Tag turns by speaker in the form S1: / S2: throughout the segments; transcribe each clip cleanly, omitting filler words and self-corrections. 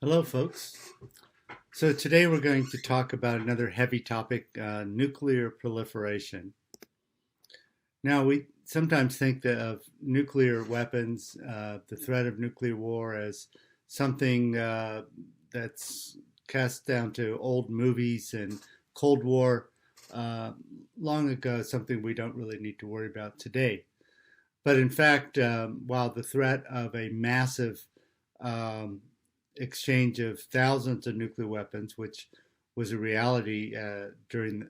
S1: Hello, folks. So today we're going to talk about another heavy topic, nuclear proliferation. Now, we sometimes think of nuclear weapons, the threat of nuclear war, as something that's cast down to old movies and Cold War uh, long ago, something we don't really need to worry about today. But in fact, while the threat of a massive um, exchange of thousands of nuclear weapons, which was a reality during,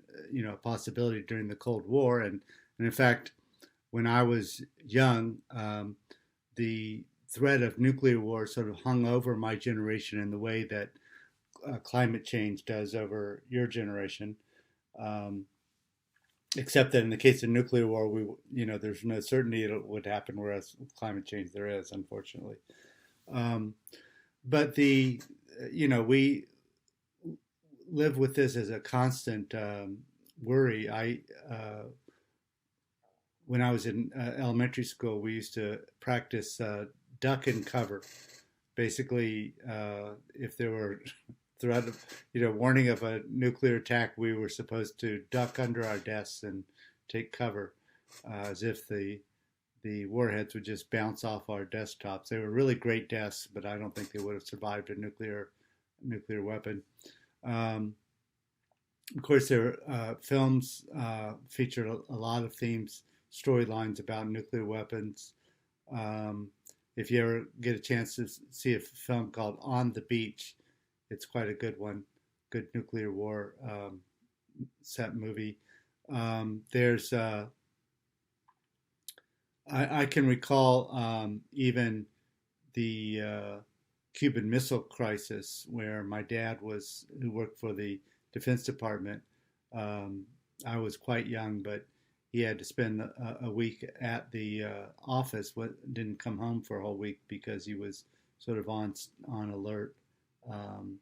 S1: a possibility during the Cold War, and in fact, when I was young, the threat of nuclear war sort of hung over my generation in the way that climate change does over your generation. Um, Except that in the case of nuclear war, there's no certainty it would happen, whereas with climate change there is, unfortunately. Um, but we live with this as a constant worry. When I was in elementary school, we used to practice duck and cover. Basically, if there were threat of, warning of a nuclear attack, we were supposed to duck under our desks and take cover, as if the warheads would just bounce off our desktops. They were really great desks, but I don't think they would have survived a nuclear weapon. Um, of course, there films featured a lot of themes, storylines about nuclear weapons. Um, if you ever get a chance to see a film called On the Beach, it's quite a good one, good nuclear war set movie. There's I can recall even the Cuban Missile Crisis, where my dad who worked for the Defense Department. Um, I was quite young, but he had to spend a week at the office. Didn't come home for a whole week because he was sort of on alert, um,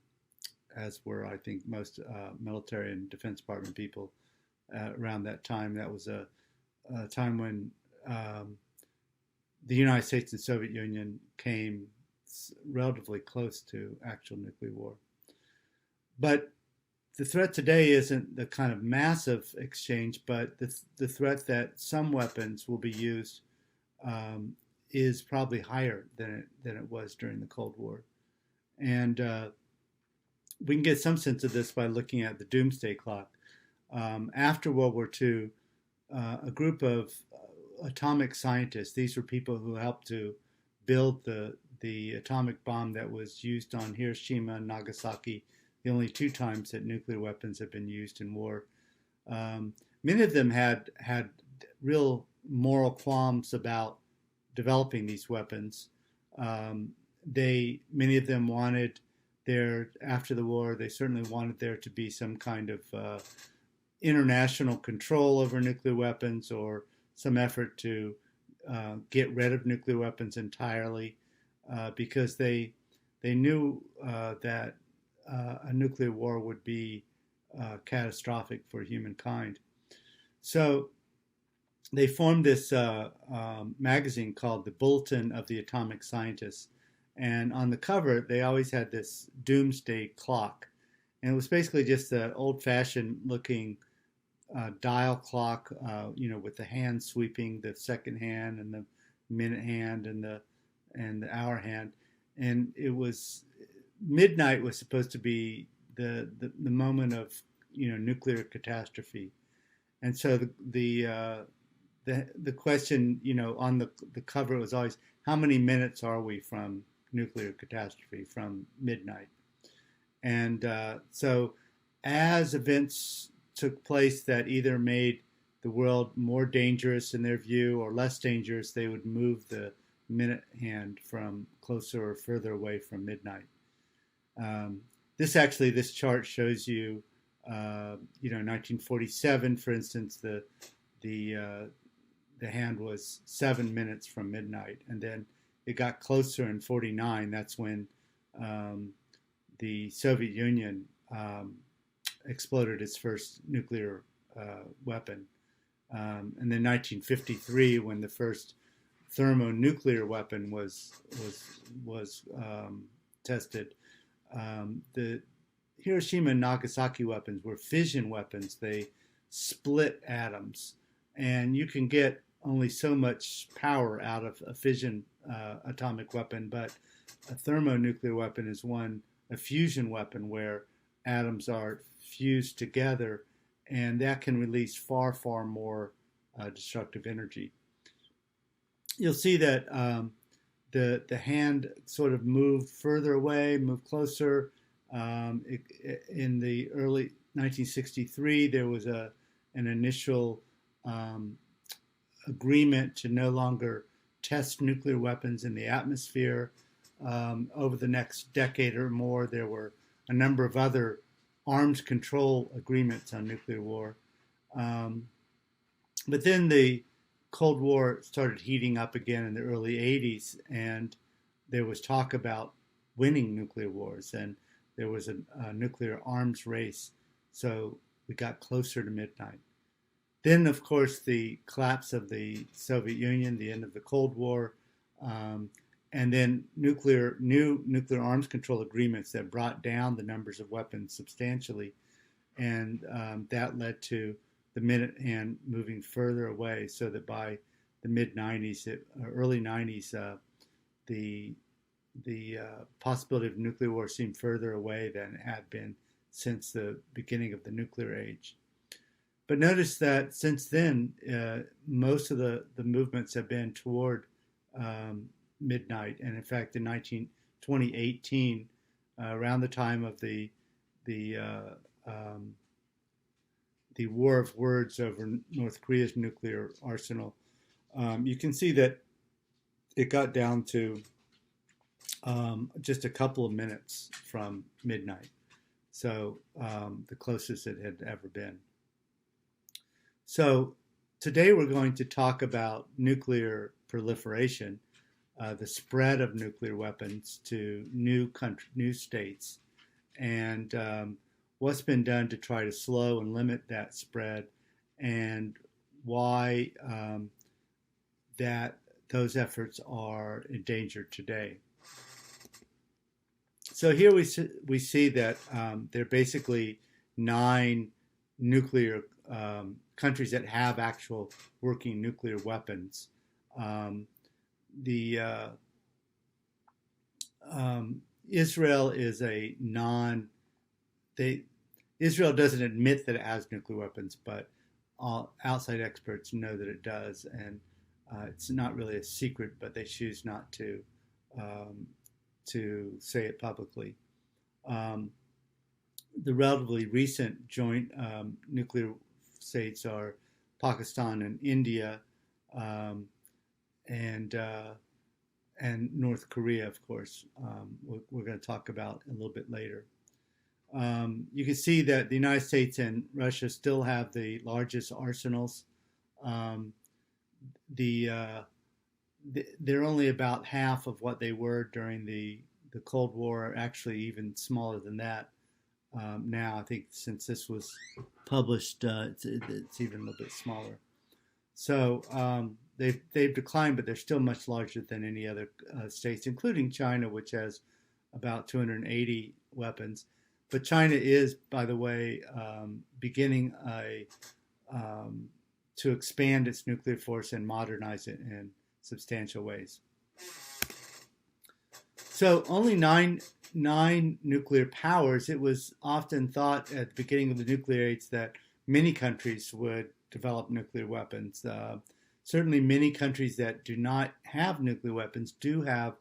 S1: as were I think most military and Defense Department people around that time. That was a time when um, the United States and Soviet Union came relatively close to actual nuclear war. But the threat today isn't the kind of massive exchange, but the threat that some weapons will be used um, is probably higher than it was during the Cold War. And we can get some sense of this by looking at the doomsday clock. After World War II, a group of atomic scientists, these were people who helped to build the atomic bomb that was used on Hiroshima and Nagasaki, the only two times that nuclear weapons have been used in war. Um, Many of them had real moral qualms about developing these weapons. Many of them wanted after the war, they certainly wanted there to be some kind of international control over nuclear weapons, or some effort to get rid of nuclear weapons entirely, because they knew that a nuclear war would be catastrophic for humankind. So they formed this magazine called the Bulletin of the Atomic Scientists. And on the cover, they always had this doomsday clock. And it was basically just an old fashioned looking dial clock, with the hand sweeping, the second hand and the minute hand and the hour hand. And it was midnight was supposed to be the moment of nuclear catastrophe. And so the question on the cover was always, how many minutes are we from nuclear catastrophe, from midnight? And so as events took place that either made the world more dangerous in their view or less dangerous, they would move the minute hand from closer or further away from midnight. This chart shows you, 1947, for instance, the hand was 7 minutes from midnight, and then it got closer in 49. That's when the Soviet Union exploded its first nuclear weapon. And then 1953, when the first thermonuclear weapon was tested, The Hiroshima and Nagasaki weapons were fission weapons. They split atoms, and you can get only so much power out of a fission atomic weapon, but a thermonuclear weapon is a fusion weapon where atoms are fused together, and that can release far, far more destructive energy. You'll see that the hand sort of moved further away, moved closer. In the early 1963, there was an initial agreement to no longer test nuclear weapons in the atmosphere. Over the next decade or more, there were a number of other arms control agreements on nuclear war. But then the Cold War started heating up again in the early 80s, and there was talk about winning nuclear wars, and there was a nuclear arms race, so we got closer to midnight. Then, of course, the collapse of the Soviet Union, the end of the Cold War, and then new nuclear arms control agreements that brought down the numbers of weapons substantially, and that led to the minute hand moving further away, so that by the mid 90s, early 90s, the possibility of nuclear war seemed further away than it had been since the beginning of the nuclear age. But notice that since then, most of the movements have been toward midnight, and in fact, in 2018, around the time of the war of words over North Korea's nuclear arsenal, you can see that it got down to just a couple of minutes from midnight. So the closest it had ever been. So today we're going to talk about nuclear proliferation, the spread of nuclear weapons to new states, and what's been done to try to slow and limit that spread, and why that those efforts are endangered today. So here we see that there are basically 9 nuclear countries that have actual working nuclear weapons. Israel is a Israel doesn't admit that it has nuclear weapons, but all outside experts know that it does, and it's not really a secret, but they choose not to say it publicly. The relatively recent joint nuclear states are Pakistan and India, and North Korea, of course. We're going to talk about a little bit later. You can see that the United States and Russia still have the largest arsenals. They're only about half of what they were during the Cold War, actually even smaller than that. Now, I think since this was published, it's even a little bit smaller. So they've declined, but they're still much larger than any other states, including China, which has about 280 weapons. But China is, by the way, beginning to expand its nuclear force and modernize it in substantial ways. So only nine nuclear powers. It was often thought at the beginning of the nuclear age that many countries would develop nuclear weapons. Certainly many countries that do not have nuclear weapons do have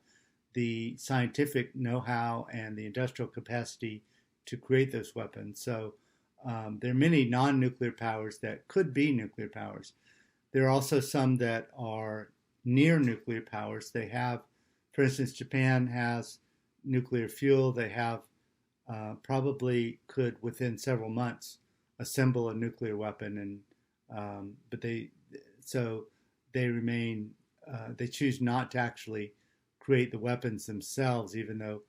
S1: the scientific know-how and the industrial capacity to create those weapons. So there are many non-nuclear powers that could be nuclear powers. There are also some that are near nuclear powers. They have, for instance, Japan has nuclear fuel. They have probably could within several months assemble a nuclear weapon, and but they remain. They choose not to actually create the weapons themselves, even though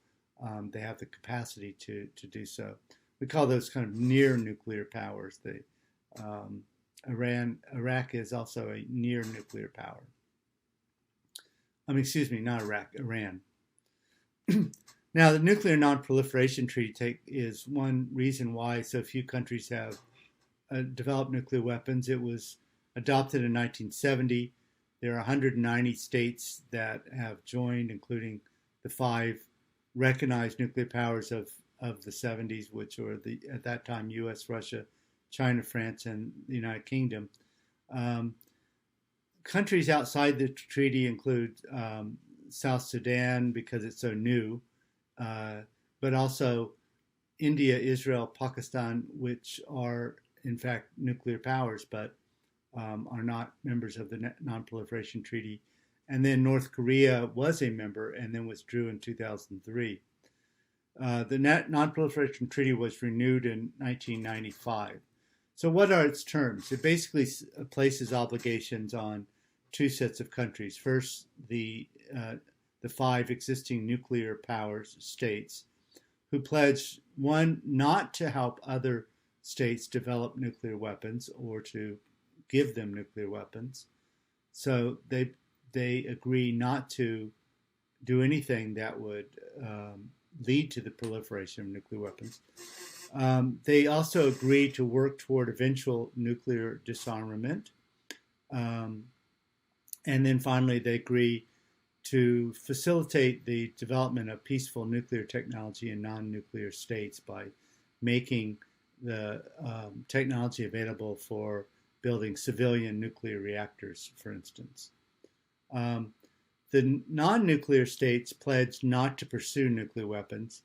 S1: they have the capacity to do so. We call those kind of near nuclear powers. Iraq is also a near nuclear power. Excuse me, not Iraq, Iran. Now, the Nuclear Non-Proliferation Treaty is one reason why so few countries have developed nuclear weapons. It was adopted in 1970. There are 190 states that have joined, including the five recognized nuclear powers of the 70s, which were at that time U.S., Russia, China, France, and the United Kingdom. Um, Countries outside the treaty include South Sudan because it's so new, uh, but also India, Israel, Pakistan, which are in fact nuclear powers, but are not members of the Non-Proliferation Treaty. And then North Korea was a member and then withdrew in 2003. The Non-Proliferation Treaty was renewed in 1995. So, what are its terms? It basically places obligations on two sets of countries. First, the five existing nuclear powers states who pledged one, not to help other states develop nuclear weapons or to give them nuclear weapons. So they agree not to do anything that would lead to the proliferation of nuclear weapons. They also agree to work toward eventual nuclear disarmament. Um, and then finally, they agree to facilitate the development of peaceful nuclear technology in non-nuclear states by making the technology available for building civilian nuclear reactors, for instance. Um, the non-nuclear states pledged not to pursue nuclear weapons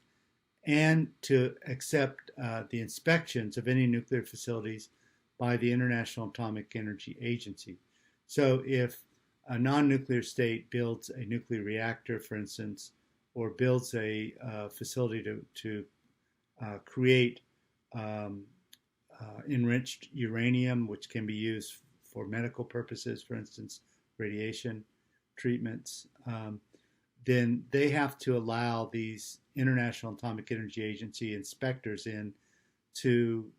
S1: and to accept the inspections of any nuclear facilities by the International Atomic Energy Agency. So if a non-nuclear state builds a nuclear reactor, for instance, or builds a facility to create um, enriched uranium, which can be used for medical purposes, for instance, radiation treatments, then they have to allow these International Atomic Energy Agency inspectors in to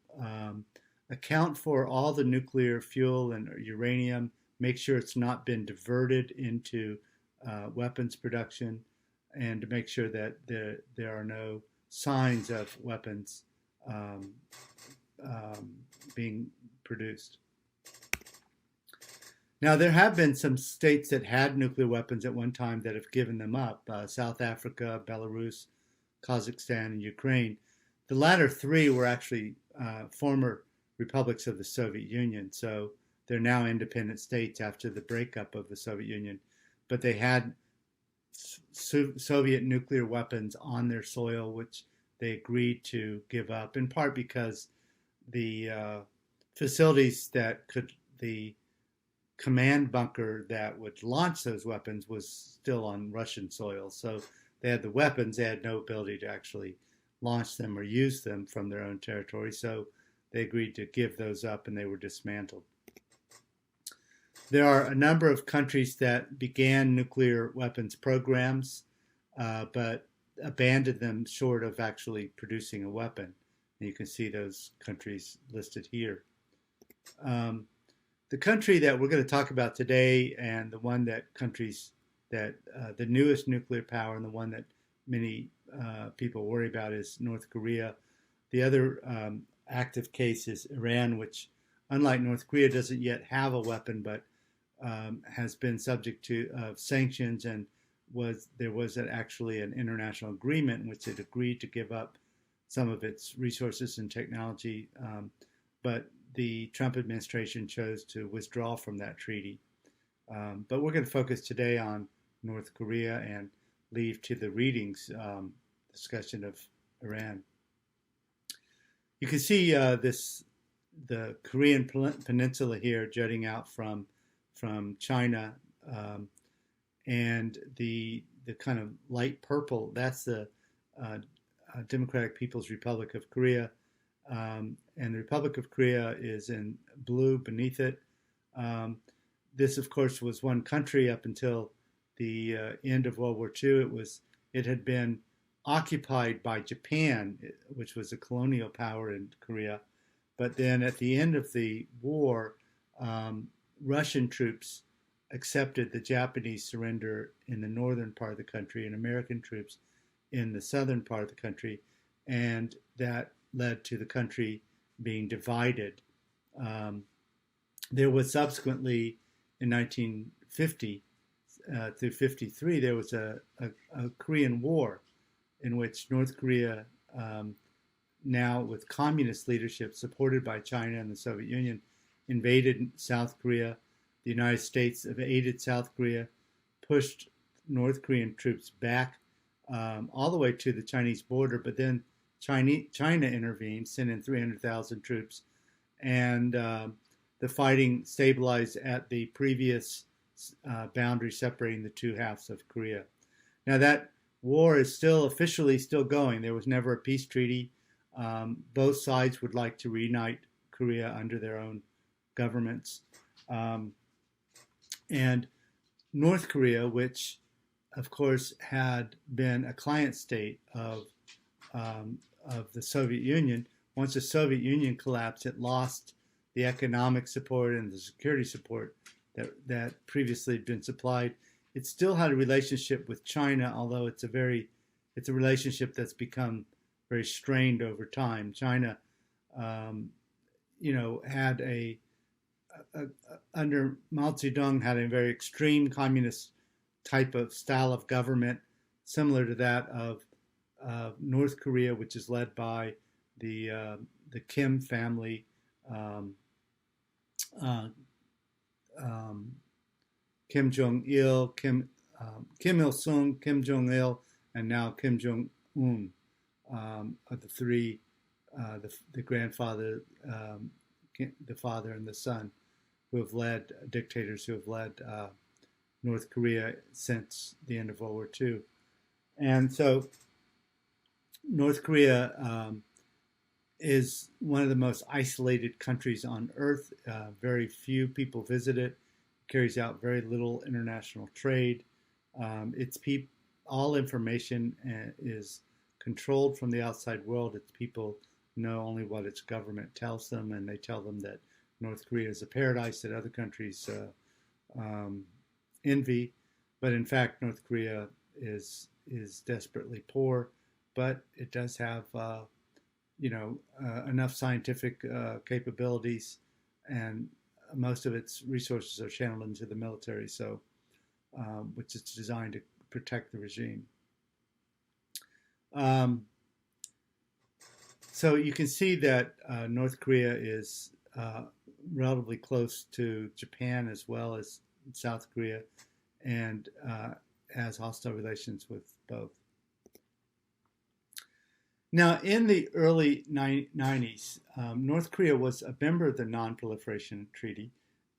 S1: account for all the nuclear fuel and uranium, make sure it's not been diverted into weapons production, and to make sure that there are no signs of weapons um, being produced. Now, there have been some states that had nuclear weapons at one time that have given them up: South Africa, Belarus, Kazakhstan, and Ukraine. The latter three were actually former republics of the Soviet Union, so they're now independent states after the breakup of the Soviet Union. But they had Soviet nuclear weapons on their soil, which they agreed to give up, in part because the facilities that could, the command bunker that would launch those weapons was still on Russian soil. So they had the weapons, they had no ability to actually launch them or use them from their own territory. So they agreed to give those up and they were dismantled. There are a number of countries that began nuclear weapons programs, but abandoned them short of actually producing a weapon. And you can see those countries listed here. The country that we're going to talk about today, and the one that countries that the newest nuclear power and the one that many people worry about, is North Korea. The other active case is Iran, which, unlike North Korea, doesn't yet have a weapon, but has been subject to sanctions, and there was actually an international agreement in which it agreed to give up some of its resources and technology, but the Trump administration chose to withdraw from that treaty. But we're going to focus today on North Korea and leave to the readings discussion of Iran. You can see the Korean Peninsula here jutting out from China, and the kind of light purple, that's the Democratic People's Republic of Korea, and the Republic of Korea is in blue beneath it. This, of course, was one country up until the end of World War II. It had been occupied by Japan, which was a colonial power in Korea. But then at the end of the war, Russian troops accepted the Japanese surrender in the northern part of the country, and American troops in the southern part of the country, and that led to the country being divided. Um, there was subsequently, in 1950 through 53, there was a Korean War in which North Korea, um, now with communist leadership supported by China and the Soviet Union, invaded South Korea. The United States aided South Korea, pushed North Korean troops back all the way to the Chinese border, but then China intervened, sent in 300,000 troops, and the fighting stabilized at the previous boundary separating the two halves of Korea. Now that war is still officially still going. There was never a peace treaty. Both sides would like to reunite Korea under their own governments. Um, and North Korea, which of course had been a client state of the Soviet Union, once the Soviet Union collapsed, it lost the economic support and the security support that previously had been supplied. It still had a relationship with China, although it's a relationship that's become very strained over time. China, um, had under Mao Zedong had a very extreme communist type of style of government, similar to that of North Korea, which is led by the Kim family, um, uh, um, Kim Jong Il, Kim Il Sung, Kim Jong Il, and now Kim Jong Un, are the three, the grandfather, the father, and the son, who have led dictators who have led North Korea since the end of World War II. And so North Korea is one of the most isolated countries on earth. Very few people visit it. Carries out very little international trade. All information is controlled from the outside world. Its people know only what its government tells them, and they tell them that North Korea is a paradise that other countries envy. But in fact, North Korea is desperately poor, but it does have enough scientific capabilities, and most of its resources are channeled into the military, so which is designed to protect the regime. So you can see that North Korea is relatively close to Japan as well as South Korea, and has hostile relations with both. Now, in the early 90s, North Korea was a member of the Non-Proliferation Treaty.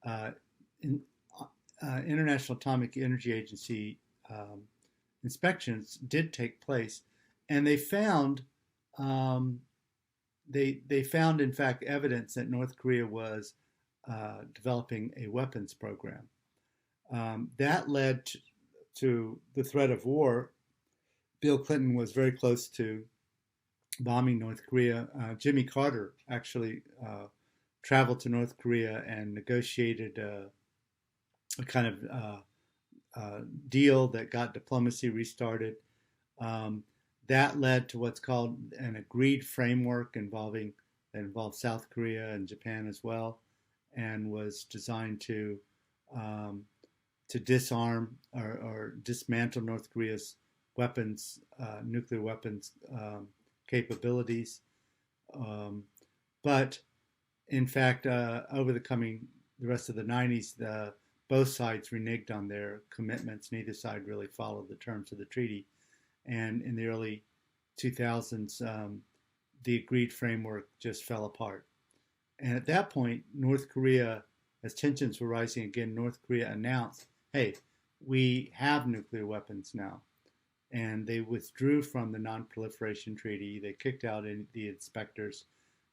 S1: Uh, in, International Atomic Energy Agency inspections did take place, and they found they found in fact evidence that North Korea was developing a weapons program. That led to the threat of war. Bill Clinton was very close to bombing North Korea. Jimmy Carter actually traveled to North Korea and negotiated a kind of deal that got diplomacy restarted. That led to what's called an agreed framework that involved South Korea and Japan as well, and was designed to disarm or dismantle North Korea's weapons, nuclear weapons capabilities. But in fact, over the rest of the 90s, both sides reneged on their commitments. Neither side really followed the terms of the treaty. And in the early 2000s, the agreed framework just fell apart. And at that point, North Korea, as tensions were rising again, North Korea announced, hey, we have nuclear weapons now. And they withdrew from the Non-Proliferation Treaty. They kicked out the inspectors.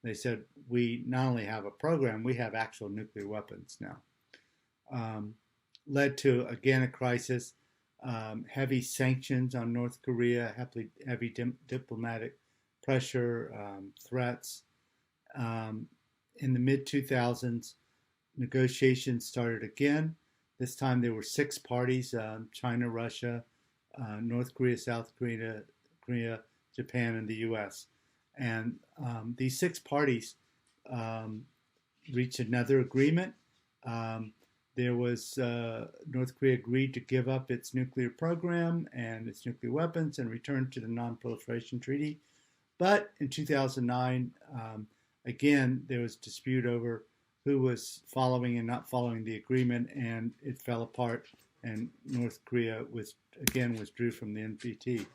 S1: They said, we not only have a program, we have actual nuclear weapons now. Led to, again, a crisis, heavy sanctions on North Korea, heavy diplomatic pressure, threats. In the mid-2000s, negotiations started again. This time there were 6 parties, China, Russia, North Korea, South Korea, Korea, Japan, and the U.S. And these six parties reached another agreement. Um, there was North Korea agreed to give up its nuclear program and its nuclear weapons and return to the Non-Proliferation Treaty. But in 2009, again, there was dispute over who was following and not following the agreement, and it fell apart, and North Korea withdrew from the NPT.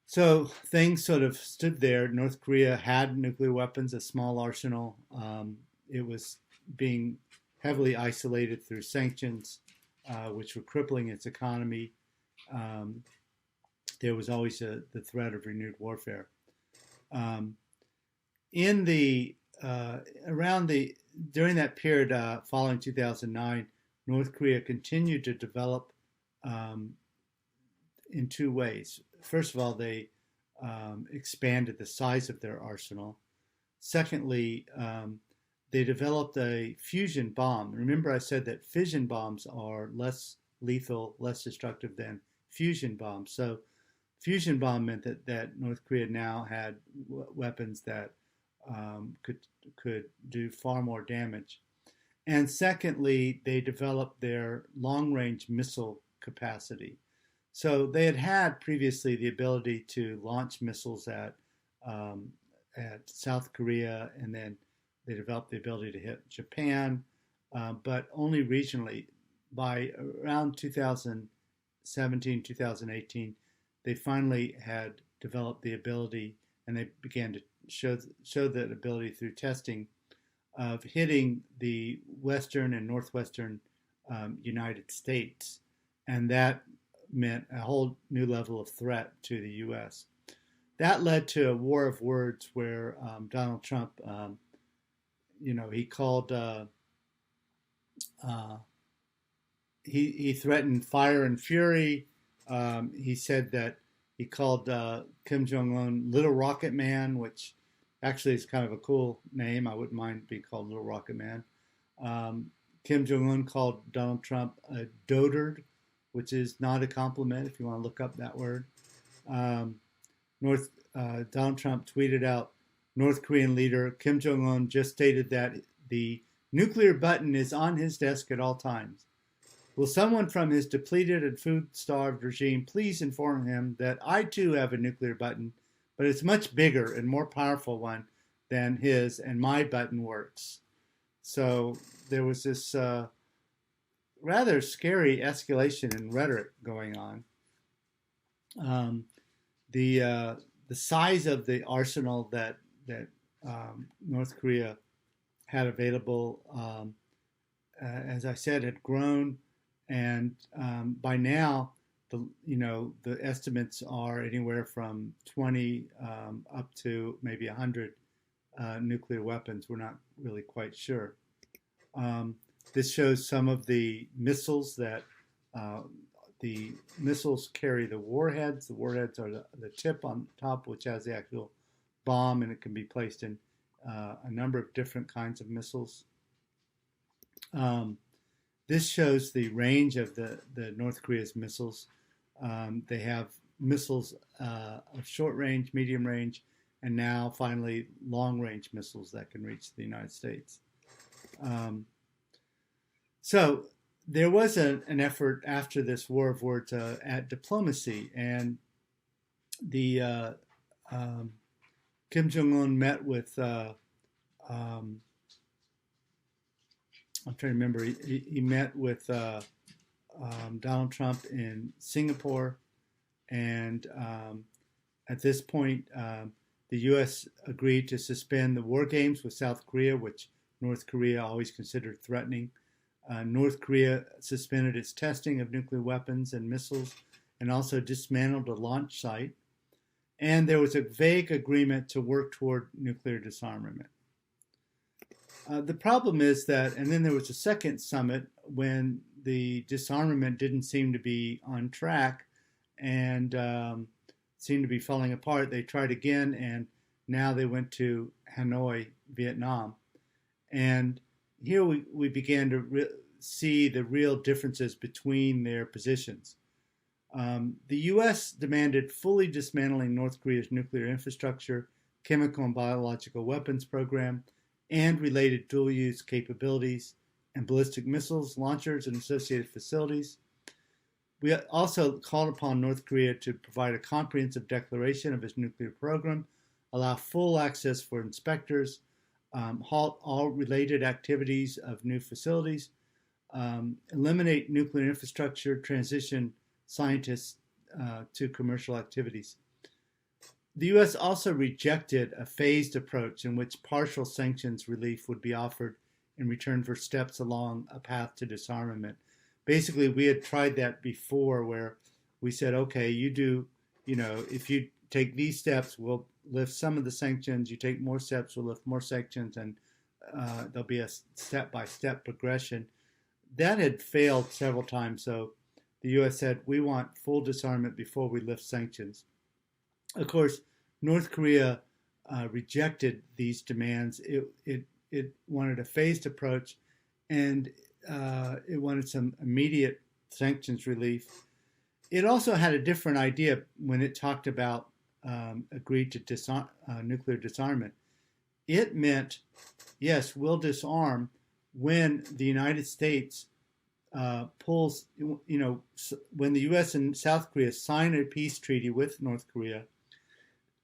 S1: So things sort of stood there. North Korea had nuclear weapons, a small arsenal. It was being heavily isolated through sanctions, which were crippling its economy. There was always the threat of renewed warfare. During that period following 2009, North Korea continued to develop in two ways. First of all, they expanded the size of their arsenal. Secondly, they developed a fusion bomb. Remember, I said that fission bombs are less lethal, less destructive than fusion bombs. So fusion bomb meant that North Korea now had weapons that could do far more damage. And secondly, they developed their long-range missile capacity. So they had previously the ability to launch missiles at South Korea, and then they developed the ability to hit Japan, but only regionally. By around 2017, 2018, they finally had developed the ability, and they began to show that ability through testing of hitting the western and northwestern United States, and that meant a whole new level of threat to the U.S. That led to a war of words where Donald Trump, he called, he threatened fire and fury. He said that he called Kim Jong-un Little Rocket Man, which actually is kind of a cool name. I wouldn't mind being called Little Rocket Man. Kim Jong-un called Donald Trump a dotard, which is not a compliment if you want to look up that word. Donald Trump tweeted out, North Korean leader Kim Jong-un just stated that the nuclear button is on his desk at all times. Will someone from his depleted and food-starved regime please inform him that I too have a nuclear button, but it's much bigger and more powerful one than his, and my button works. So there was this rather scary escalation in rhetoric going on. The size of the arsenal that North Korea had available, as I said, had grown, and by now, the estimates are anywhere from 20 up to maybe 100 nuclear weapons. We're not really quite sure. This shows some of the missiles that the missiles carry the warheads. The warheads are the tip on top, which has the actual bomb, and it can be placed in a number of different kinds of missiles. This shows the range of the North Korea's missiles. They have missiles of short range, medium range, and now finally long range missiles that can reach the United States. So there was an effort after this war of words at diplomacy, and the Kim Jong-un met with I'm trying to remember. He met with Donald Trump in Singapore, and at this point, the U.S. agreed to suspend the war games with South Korea, which North Korea always considered threatening. North Korea suspended its testing of nuclear weapons and missiles, and also dismantled a launch site. And there was a vague agreement to work toward nuclear disarmament. The problem is that, and then there was a second summit when the disarmament didn't seem to be on track and seemed to be falling apart. They tried again, and now they went to Hanoi, Vietnam. And here we began to see the real differences between their positions. The U.S. demanded fully dismantling North Korea's nuclear infrastructure, chemical and biological weapons program, and related dual-use capabilities and ballistic missiles, launchers, and associated facilities. We also called upon North Korea to provide a comprehensive declaration of its nuclear program, allow full access for inspectors, halt all related activities of new facilities, eliminate nuclear infrastructure, transition scientists to commercial activities. The U.S. also rejected a phased approach in which partial sanctions relief would be offered in return for steps along a path to disarmament. Basically, we had tried that before where we said, okay, if you take these steps, we'll lift some of the sanctions. You take more steps, we'll lift more sanctions, and there'll be a step-by-step progression. That had failed several times, so the U.S. said, we want full disarmament before we lift sanctions. Of course, North Korea rejected these demands. It wanted a phased approach, and it wanted some immediate sanctions relief. It also had a different idea when it talked about agreed to nuclear disarmament. It meant, yes, we'll disarm when the United States pulls, when the U.S. and South Korea sign a peace treaty with North Korea,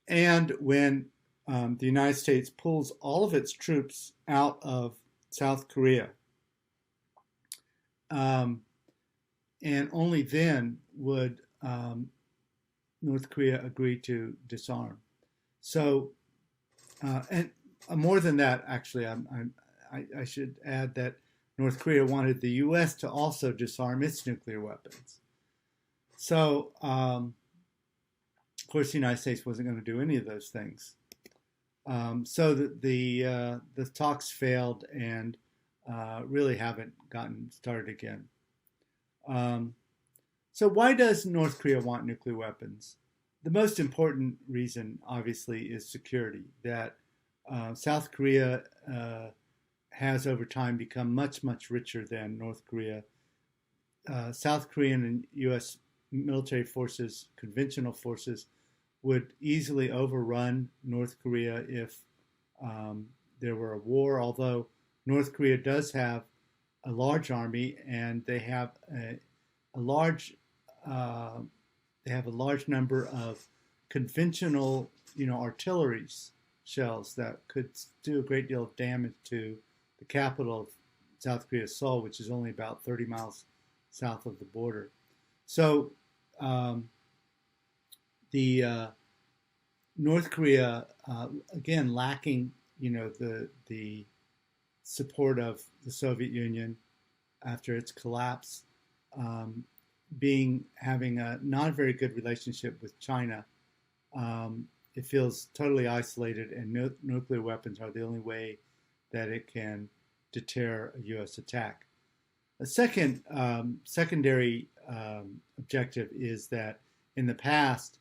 S1: and when the United States pulls all of its troops out of South Korea. And only then would North Korea agree to disarm. So, and more than that, actually, I should add that North Korea wanted the U.S. to also disarm its nuclear weapons. So, of course, the United States wasn't going to do any of those things. So the talks failed and really haven't gotten started again. So why does North Korea want nuclear weapons? The most important reason, obviously, is security. That South Korea has over time become much, much richer than North Korea. South Korean and U.S. military forces, conventional forces, would easily overrun North Korea if there were a war, although North Korea does have a large army and they have a large number of conventional, artillery shells that could do a great deal of damage to the capital of South Korea, Seoul, which is only about 30 miles south of the border. So the North Korea, again, lacking, the support of the Soviet Union after its collapse, having a not very good relationship with China, it feels totally isolated, and nuclear weapons are the only way that it can deter a U.S. attack. A secondary objective is that in the past,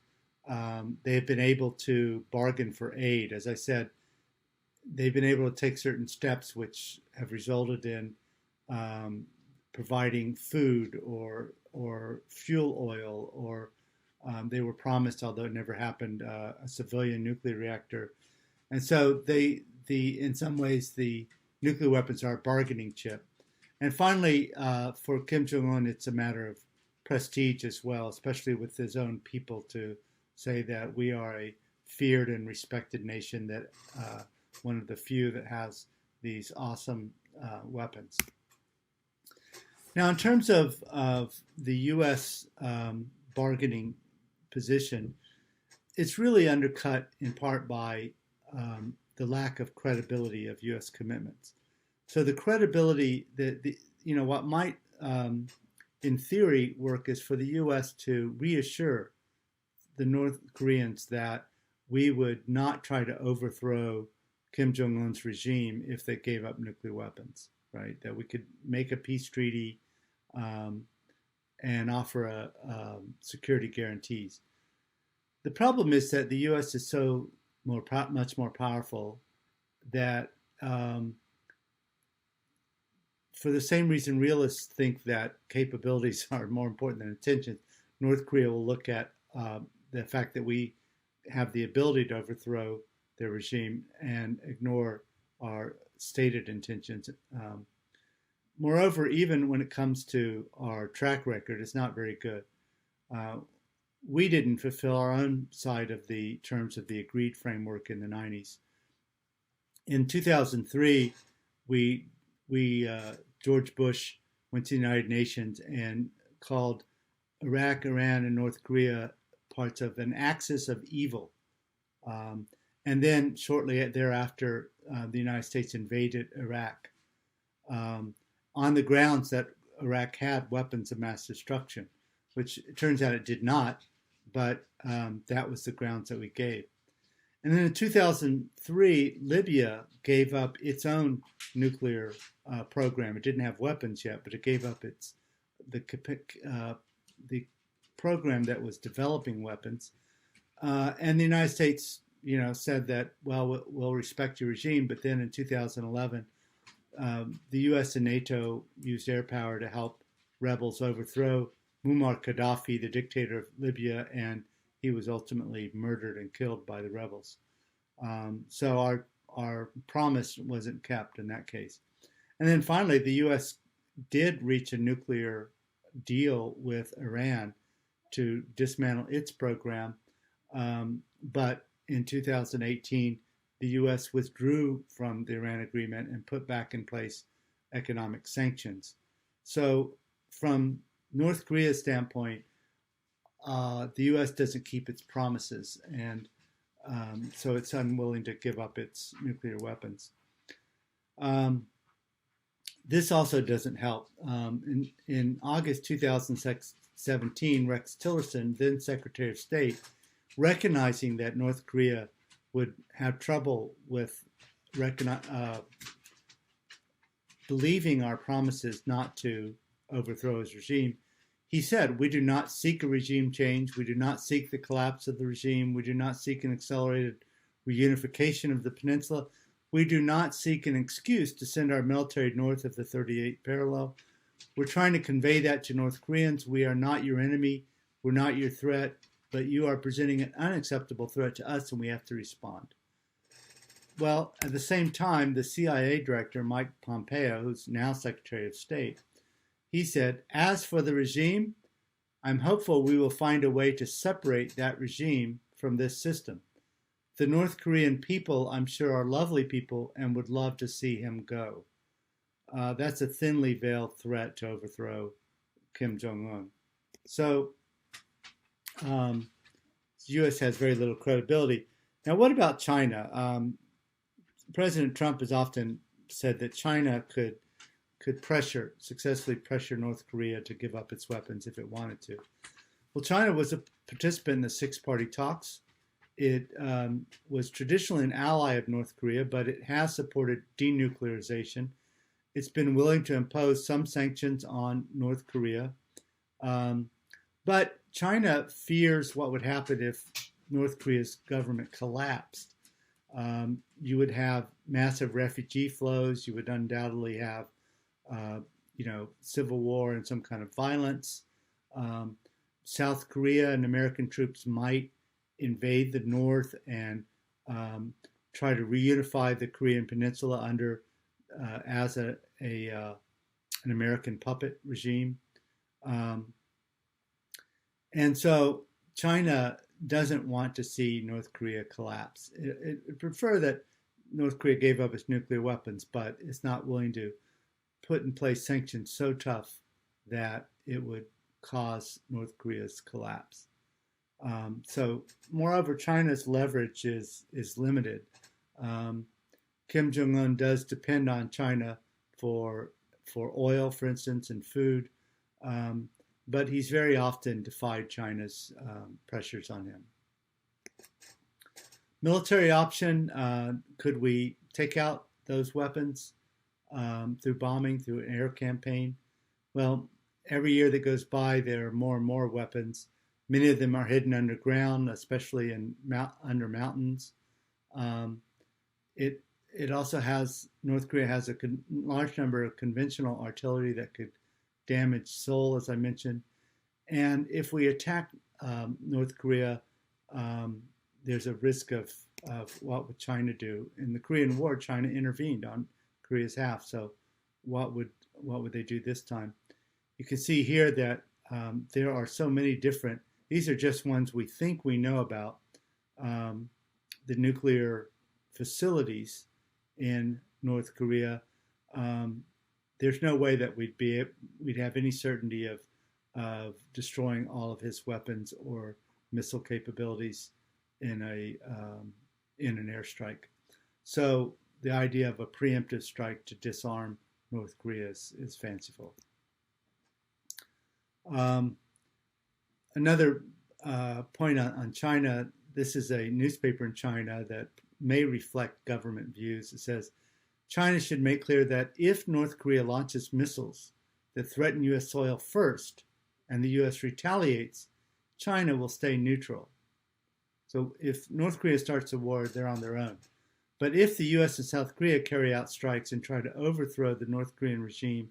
S1: they have been able to bargain for aid. As I said, they've been able to take certain steps which have resulted in providing food or fuel oil, or they were promised, although it never happened, a civilian nuclear reactor. And so in some ways, the nuclear weapons are a bargaining chip. And finally, for Kim Jong-un, it's a matter of prestige as well, especially with his own people, to say that we are a feared and respected nation, that one of the few that has these awesome weapons. Now, in terms of the U.S. Bargaining position, it's really undercut in part by the lack of credibility of U.S. commitments. So the credibility, what might, in theory, work is for the U.S. to reassure the North Koreans that we would not try to overthrow Kim Jong-un's regime if they gave up nuclear weapons, right? That we could make a peace treaty and offer security guarantees. The problem is that the U.S. is so much more powerful that for the same reason realists think that capabilities are more important than intentions, North Korea will look at the fact that we have the ability to overthrow their regime and ignore our stated intentions. Moreover, even when it comes to our track record, it's not very good. Uh, we didn't fulfill our own side of the terms of the agreed framework in the 90s. In 2003, we George Bush went to the United Nations and called Iraq, Iran, and North Korea parts of an axis of evil. Um, and then shortly thereafter, the United States invaded Iraq um, on the grounds that Iraq had weapons of mass destruction, which it turns out it did not, but that was the grounds that we gave. And then in 2003, Libya gave up its own nuclear program. It didn't have weapons yet, but it gave up the program that was developing weapons. And the United States, said that, well, we'll respect your regime. But then in 2011, the U.S. and NATO used air power to help rebels overthrow Muammar Gaddafi, the dictator of Libya, and he was ultimately murdered and killed by the rebels. So our promise wasn't kept in that case. And then finally, the U.S. did reach a nuclear deal with Iran to dismantle its program, but in 2018, the U.S. withdrew from the Iran agreement and put back in place economic sanctions. So from North Korea's standpoint, the U.S. doesn't keep its promises, and so it's unwilling to give up its nuclear weapons. This also doesn't help. In August 2017, Rex Tillerson, then Secretary of State, recognizing that North Korea would have trouble with believing our promises not to overthrow his regime, he said, "We do not seek a regime change. We do not seek the collapse of the regime. We do not seek an accelerated reunification of the peninsula. We do not seek an excuse to send our military north of the 38th parallel. We're trying to convey that to North Koreans. We are not your enemy. We're not your threat, but you are presenting an unacceptable threat to us, and we have to respond." Well, at the same time, the CIA director, Mike Pompeo, who's now Secretary of State, he said, "As for the regime, I'm hopeful we will find a way to separate that regime from this system. The North Korean people, I'm sure, are lovely people and would love to see him go." That's a thinly veiled threat to overthrow Kim Jong-un. So the U.S. has very little credibility. Now, what about China? President Trump has often said that China could successfully pressure North Korea to give up its weapons if it wanted to. Well, China was a participant in the six-party talks. It was traditionally an ally of North Korea, but it has supported denuclearization. It's been willing to impose some sanctions on North Korea. But China fears what would happen if North Korea's government collapsed. You would have massive refugee flows. You would undoubtedly have civil war and some kind of violence. South Korea and American troops might invade the north and try to reunify the Korean Peninsula under as an American puppet regime. And so China doesn't want to see North Korea collapse. It would prefer that North Korea gave up its nuclear weapons, but it's not willing to put in place sanctions so tough that it would cause North Korea's collapse. So, moreover, China's leverage is limited. Kim Jong-un does depend on China for oil, for instance, and food, but he's very often defied China's pressures on him. Military option, could we take out those weapons through bombing, through an air campaign? Well, every year that goes by, there are more and more weapons. Many of them are hidden underground, especially under mountains. It also has, North Korea has a large number of conventional artillery that could damage Seoul, as I mentioned. And if we attack North Korea, there's a risk of what would China do? In the Korean War, China intervened on Korea's half. So what would they do this time? You can see here that there are so many different. These are just ones we think we know about. The nuclear facilities in North Korea. There's no way that we'd have any certainty of destroying all of his weapons or missile capabilities in an airstrike. So the idea of a preemptive strike to disarm North Korea is fanciful. Another point on China. This is a newspaper in China that may reflect government views. It says, China should make clear that if North Korea launches missiles that threaten U.S. soil first and the U.S. retaliates, China will stay neutral. So if North Korea starts a war, they're on their own. But if the U.S. and South Korea carry out strikes and try to overthrow the North Korean regime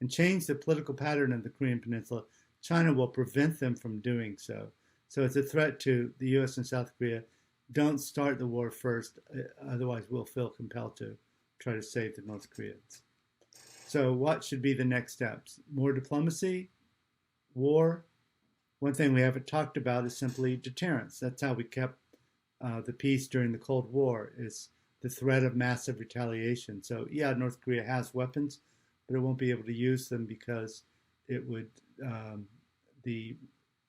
S1: and change the political pattern of the Korean Peninsula, China will prevent them from doing so. So it's a threat to the U.S. and South Korea. Don't start the war first, otherwise we'll feel compelled to try to save the North Koreans. So what should be the next steps? More diplomacy? War? One thing we haven't talked about is simply deterrence. That's how we kept the peace during the Cold War, is the threat of massive retaliation. So yeah, North Korea has weapons, but it won't be able to use them because it would the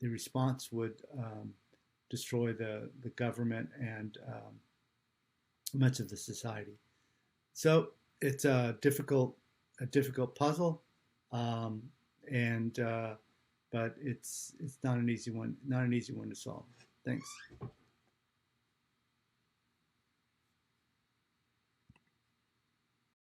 S1: response would destroy the government and much of the society. So it's a difficult puzzle, and but it's not an easy one to solve. Thanks.